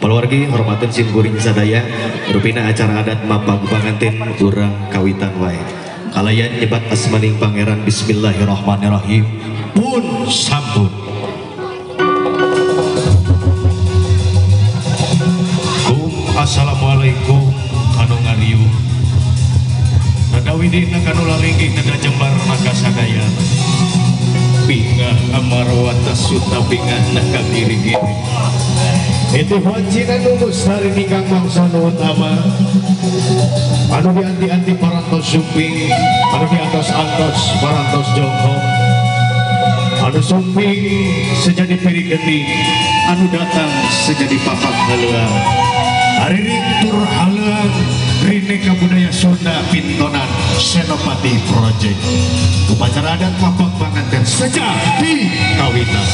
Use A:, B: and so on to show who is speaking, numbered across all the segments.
A: Paluargi hormatan simkuring sadaya rupina acara adat mapang pangantin urang kawitan wae kalayan nyebat asmaning pangeran bismillahirrahmanirrahim pun sambut. Assalamualaikum kanu ngariu nada widina kanu lalingging nada jembar maka sadaya pinga amarwata suta pinga naka giri-giri itu wajina numus hari nikang mangsana utama anu dianti-anti parantos suping anu diantos-antos parantos jongkok anu suping sejadi piri geni anu datang sejadi papak haluang hariring tur haluang Rineka Budaya Sunda Pintonan Senopati Project upacara adat mapang panganten sejati kawitan.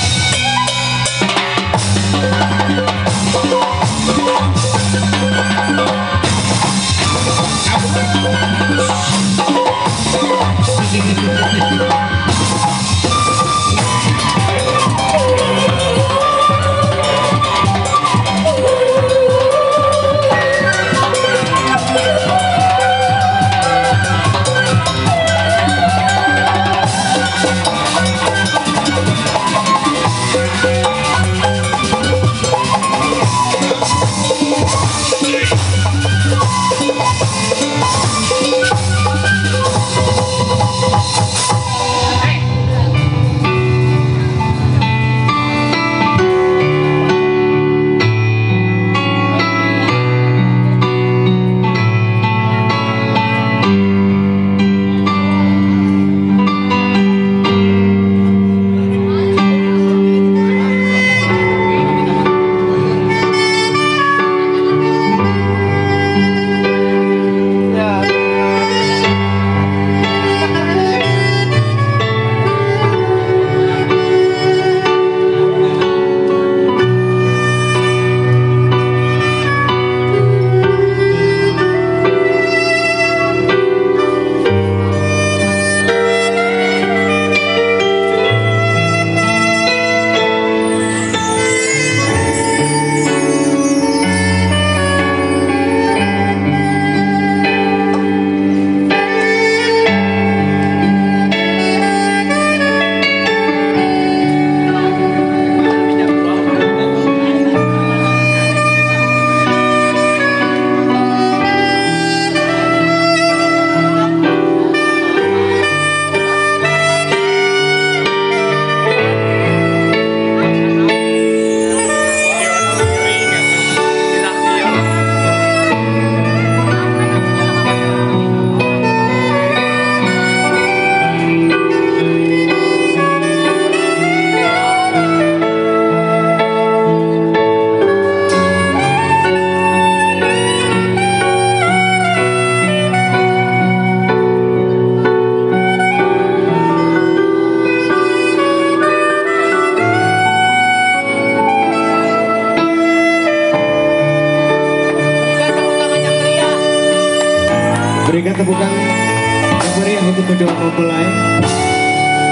A: Berikan tepukan yang meriah untuk kedua mempelai.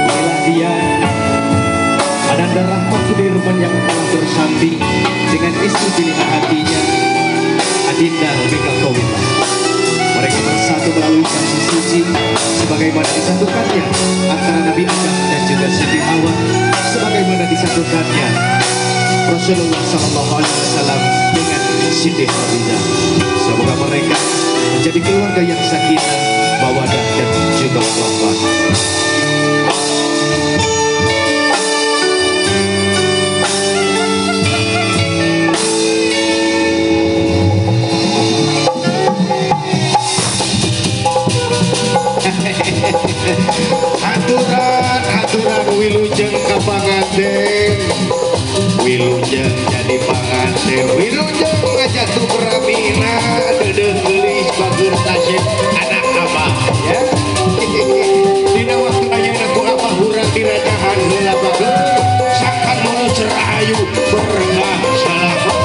A: Inilah dia Ananda Rahmat Sudirman yang telah bersanding dengan istri pilihan hatinya Adinda Mega Kowita. Mereka bersatu melalui kasih suci sebagaimana disatukannya antara Nabi Adam dan juga Siti Hawa, sebagaimana disatukannya Rasulullah SAW dengan Siti Khadijah. Semoga mereka menjadi keluarga yang sakinah, mawaddah dan juga warahmah. Aturan wilujeng ka panganten, wilujeng jadi panganten, wilujeng ngajak tuh beramina dedeh gelis bagus tasik anak abah ya. Dina waktu ayeuna ku abah hurang dirajahan heula bagus sakan mulus rahayu berengah salamat.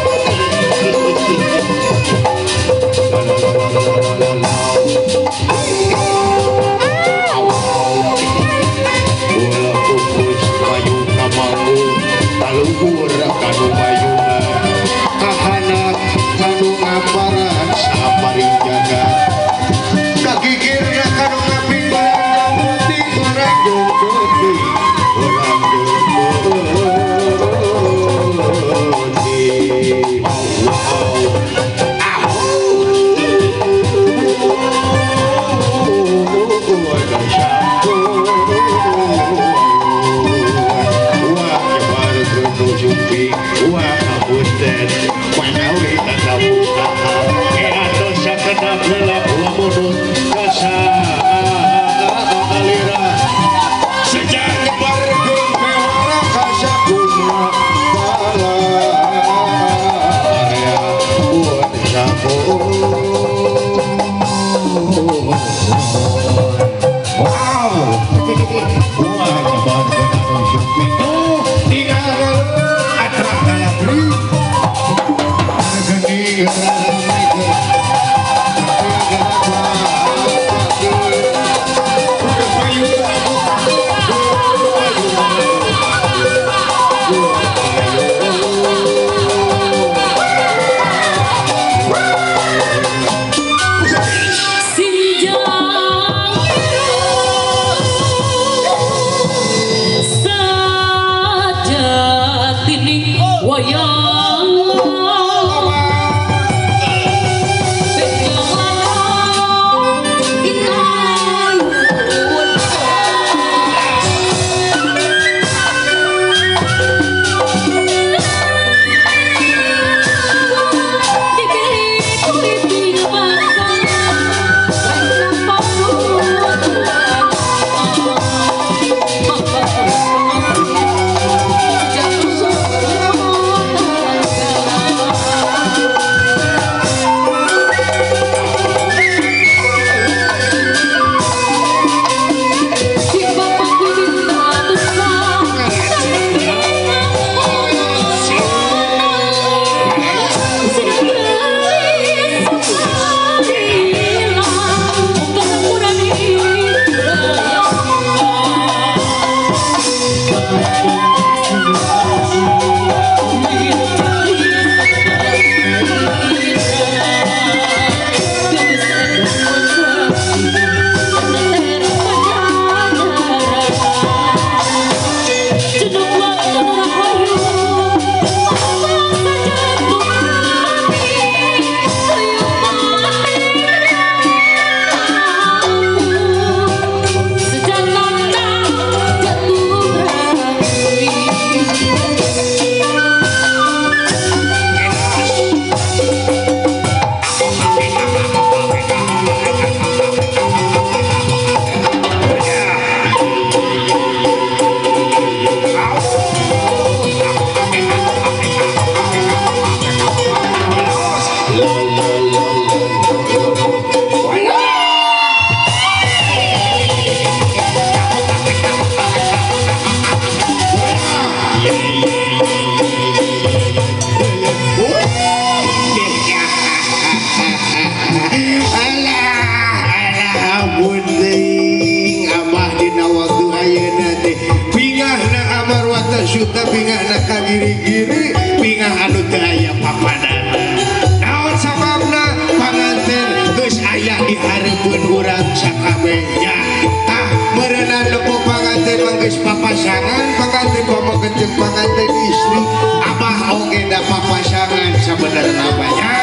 B: pasangan pengantin pamangkeun pengantin istri abah oge da pasangan sabenerna namanya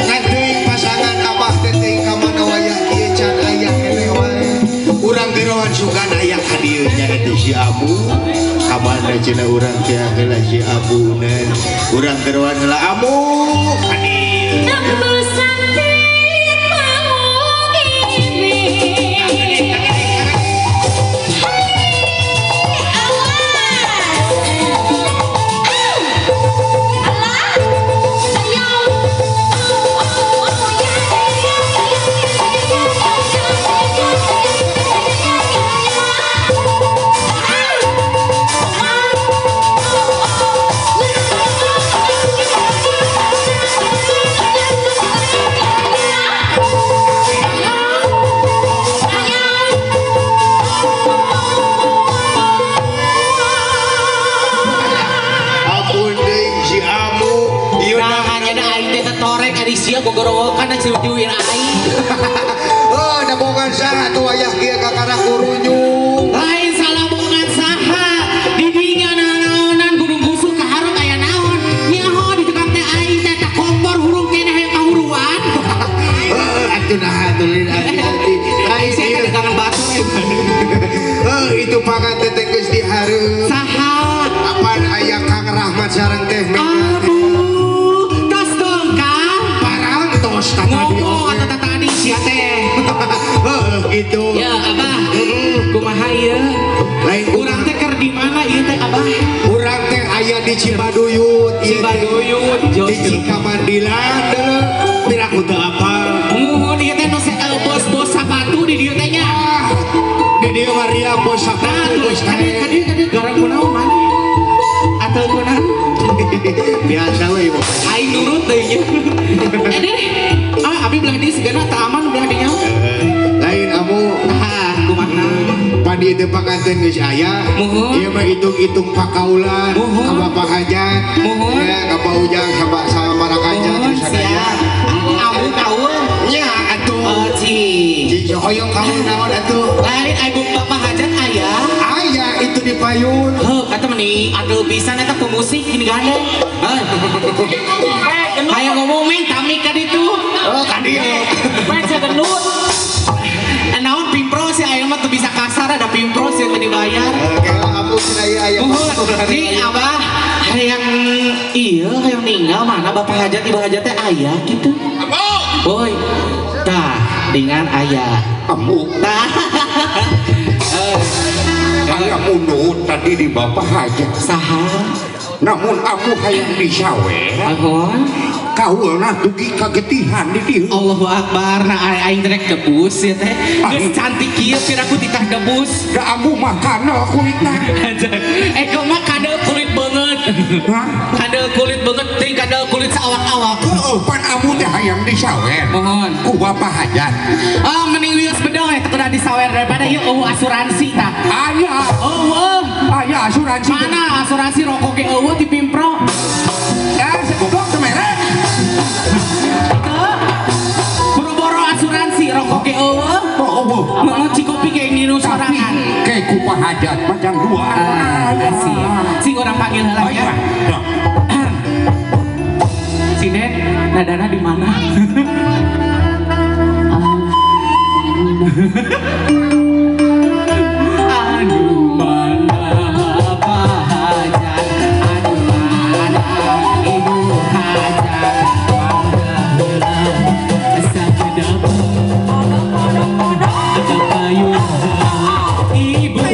B: ngan teuing pasangan abah teh teuing ka mana wayah kieu can aya keneh wae urang gerowan sugan aya ka dieu nya itu si Abu ka mana cenah urang teh heula si Abuna urang gerowan heula Abu ka dieu
A: karena cium-ciumin aing
B: oh ada bongan saha tuh ayah kia kakara kurunyung
A: lain salah bongan saha didingan naonan gunung gusul kaharep aya naon nyaho di tukang teh aing teh tak kompor hurung kena hayang kahuruan
B: atuh nah tulin hati-hati
A: aing sih kan kangen batu
B: itu panganten teh geus dihareup
A: saha
B: apaan aya Kang Rahmat sareng teh
A: ngomong atau tadi sia teh
B: itu
A: ya abah kumaha ieu
B: lain
A: urang teh keur di mana ieu teh abah
B: urang teh aya di Cibaduyut di Cikamadilan piraku teu apal
A: muhun ieu teh nu bos-bos sapatu di dieu teh nya
B: di dieu Maria bos sapatu
A: kadi garang kunaon man atuh kunaon
B: biasa we
A: aing nurut teh nya abi belah di segala tak aman belah dinya
B: lain amu
A: kumaha
B: padi itu panganten geus aya ieu mah hitung-hitung pakaulan ka bapak hajat ya ka paujang sama rakajat
A: terus sadaya amu kaul
B: nya atuh ci hoyong kaul naon atuh
A: lain aing bapak hajat aya
B: itu di payun
A: kata meni ada pisan eta pemusik gini gandeng aya ngomong men tamik ka ditu
B: ka dieu
A: baca gendut naon pimpro sih aya mah teu bisa kasar ada pimpro sih teu dibayar
B: kayak ampun aya
A: di abah hayang iya hayang ninggal mana bapak hajat ibu hajat teh aya gitu boy tah dengan aya
B: ambu
A: tah
B: aya munut tadi di bapak hajat
A: saha
B: namun aku hayang disawer kaulna dugi kagetihan di dieu
A: Allahu Akbar nah aing teh debus ya teh geus cantik kieu piraku titah debus
B: da amu mah kana kulitna
A: kau mah kadal kulit banget kadal kulit banget ting kadal kulit seawak-awak
B: pan amu teh hayang disawer
A: mohon
B: ku bapak hajat
A: mending wios bedong eta kudu disawer daripada ieu asuransi tah
B: aya aya asuransi
A: mana asuransi rokok ge eueuh di Pimpro
B: goblok teh mere
A: boro-boro asuransi rokok ge eueuh mau cikopi ge ninu sorangan
B: kayak ku Pak Hajat macam dua
A: sing orang panggil heula ya Sinen nadana di mana aduh mana Pak Hajat aduh mana Ibu Hajat mangga heula sakedap ada payung ibu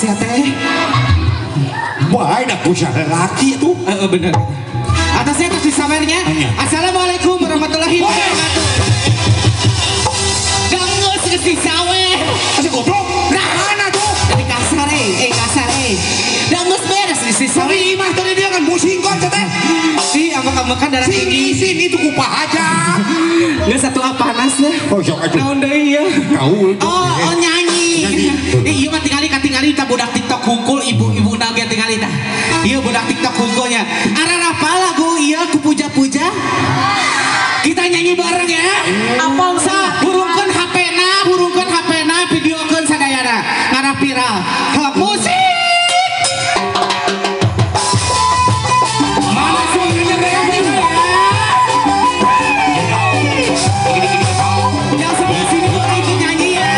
C: ya teh.
B: Baik dah punya laki itu.
C: Bener. Atasnya terus disawernya. Assalamualaikum warahmatullahi wabarakatuh. Ganggus geus sawe.
B: Masih goblok.
C: Nah, mana tuh? Dari kasar kasar Ganggus beres geus sawe.
B: Tapi imah tadi dia kan musingkot teh.
C: Si ambak-ambakan darah tinggi.
B: Sini itu kupaha aja.
C: Geus satu panas deh.
B: Oh sok aja.
C: Naon deui ya?
B: Kaul.
C: Oh nyanyi. Iya mah tinggali ta budak TikTok hungkul ibu-ibu nage tinggali ta. Iya budak TikTok hungkulnya. Arah apa lagu iya ku puja-puja. Kita nyanyi bareng ya. Apa sa hurungkeun HP-na, videokeun sadayana. Ngarah viral. Musik. Mana suaranya nyanyi ya? Yang sebelah sini ikut nyanyi ya.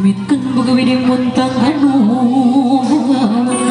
D: Mitkan boga widing muntang anu